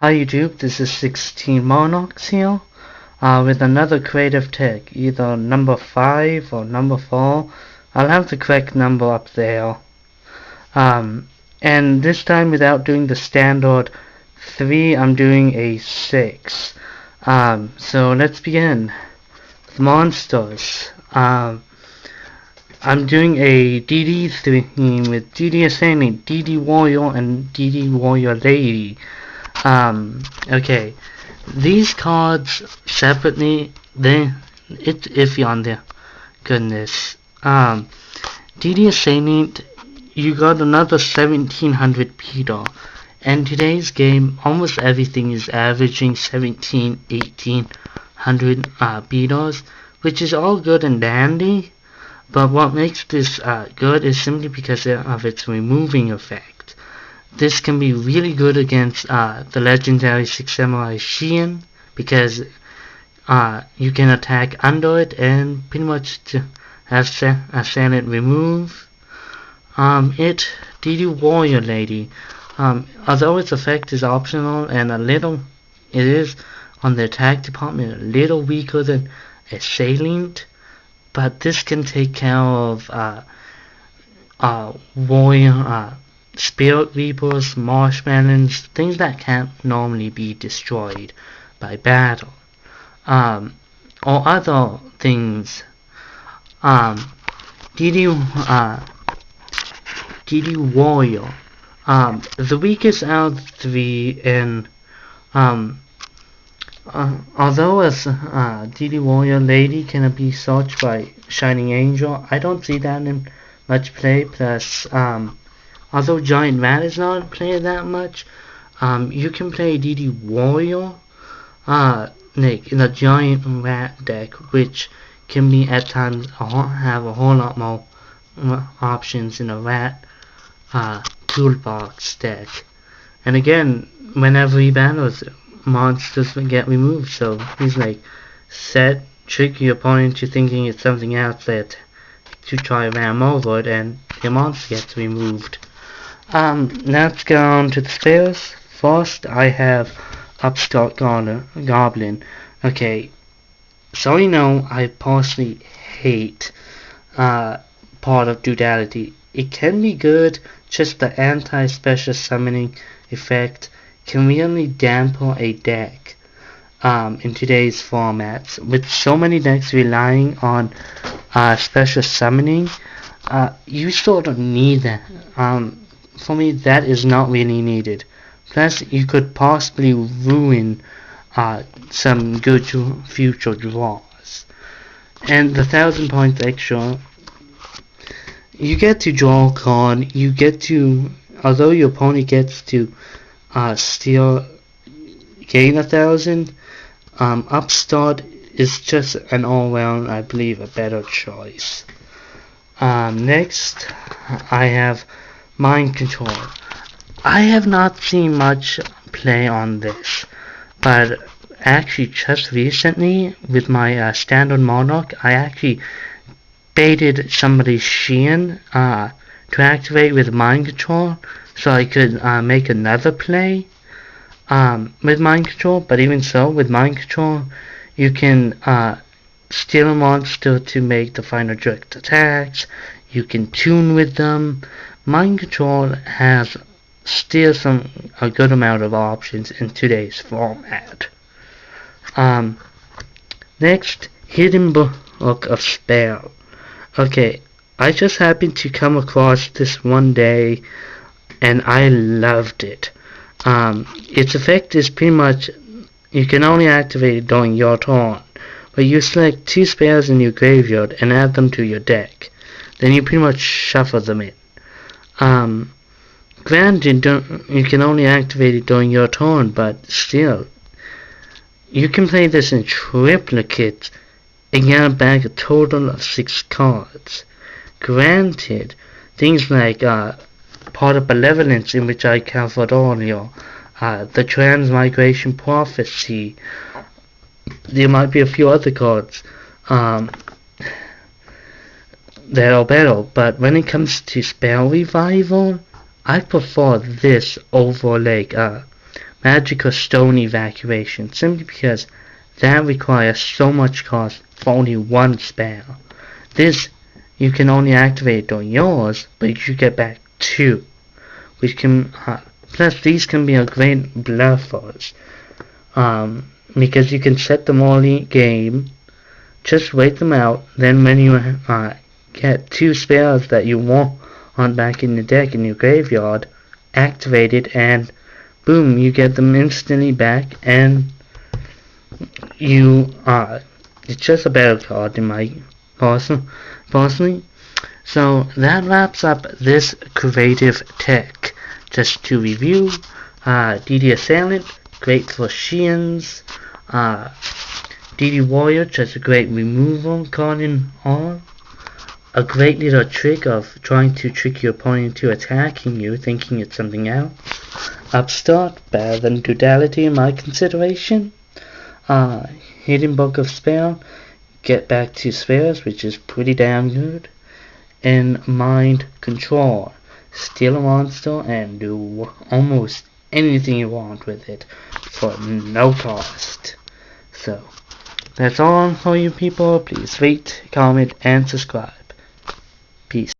Hi YouTube, this is 16 Monarchs here with another creative tech, either number 5 or number 4. I'll have the correct number up there. And this time without doing the standard 3, I'm doing a 6. So let's begin. The monsters. I'm doing a DD theme with DD Assailant, DD Warrior, and DD Warrior Lady. Okay. These cards separately, it's iffy on their goodness. DD Assailant, you got another 1700 Peter. And today's game, almost everything is averaging 1800 Peters, which is all good and dandy. But what makes this good is simply because of its removing effect. This can be really good against the legendary Six Samurai Shiin because you can attack under it and pretty much have Assailant remove it. DD Warrior Lady. Although its effect is optional and it is on the attack department a little weaker than Assailant, but this can take care of warrior, spirit reapers, marshmallows, things that can't normally be destroyed by battle, or other things. DD Warrior, the weakest out of the 3, and although as DD Warrior Lady can be searched by Shining Angel, I don't see that in much play. Plus, although Giant Rat is not played that much, you can play DD Warrior in a Giant Rat deck, which can be at times have a whole lot more options in a Rat toolbox deck. And again, whenever he battles, monsters get removed, so he's like trick your opponent into thinking it's something else to try ram over it, and your monster gets removed. Let's go on to the spares. First, I have Upstart Goblin. Okay, so you know, I personally hate part of Duality. It can be good, just the anti-special summoning effect can really dampen a deck in today's formats. With so many decks relying on special summoning, you sort of need that. For me, that is not really needed. Plus, you could possibly ruin some good future draws. And the 1000 points extra, you get to draw a card, you get to, although your opponent gets to still gain 1000, Upstart is just an all-round, I believe, a better choice. Next, I have Mind Control. I have not seen much play on this, but actually just recently with my standard Monarch, I actually baited somebody's Shiin to activate with Mind Control, so I could make another play with Mind Control. But even so, with Mind Control, you can steal a monster to make the final direct attacks. You can tune with them. Mind Control has still a good amount of options in today's format. Next, Hidden Book of Spell. Okay, I just happened to come across this one day, and I loved it. Its effect is pretty much, you can only activate it during your turn, but you select 2 spells in your graveyard and add them to your deck. Then you pretty much shuffle them in. Granted, you can only activate it during your turn, but still, you can play this in triplicate and get back a total of 6 cards. Granted, things like Part of Malevolence, in which I covered earlier, the Transmigration Prophecy, there might be a few other cards that are better, but when it comes to Spell Revival, I prefer this over like Magical Stone Evacuation, simply because that requires so much cost for only one spell. This, you can only activate on yours, but you get back 2, which can, plus these can be a great bluffers, because you can set them all in game, just wait them out, then when you get 2 spells that you want back in the deck in your graveyard, activate it, and boom, you get them instantly back, and you it's just a better card in my personally. So that wraps up this creative tech. Just to review, DD Assailant, great for Shians, DD Warrior, just a great removal card in all. A great little trick of trying to trick your opponent into attacking you, thinking it's something else. Upstart, better than Duality in my consideration. Hidden Book of Spell, get back to spells, which is pretty damn good. And Mind Control, steal a monster and do almost anything you want with it for no cost. So, that's all for you people. Please rate, comment, and subscribe. Peace.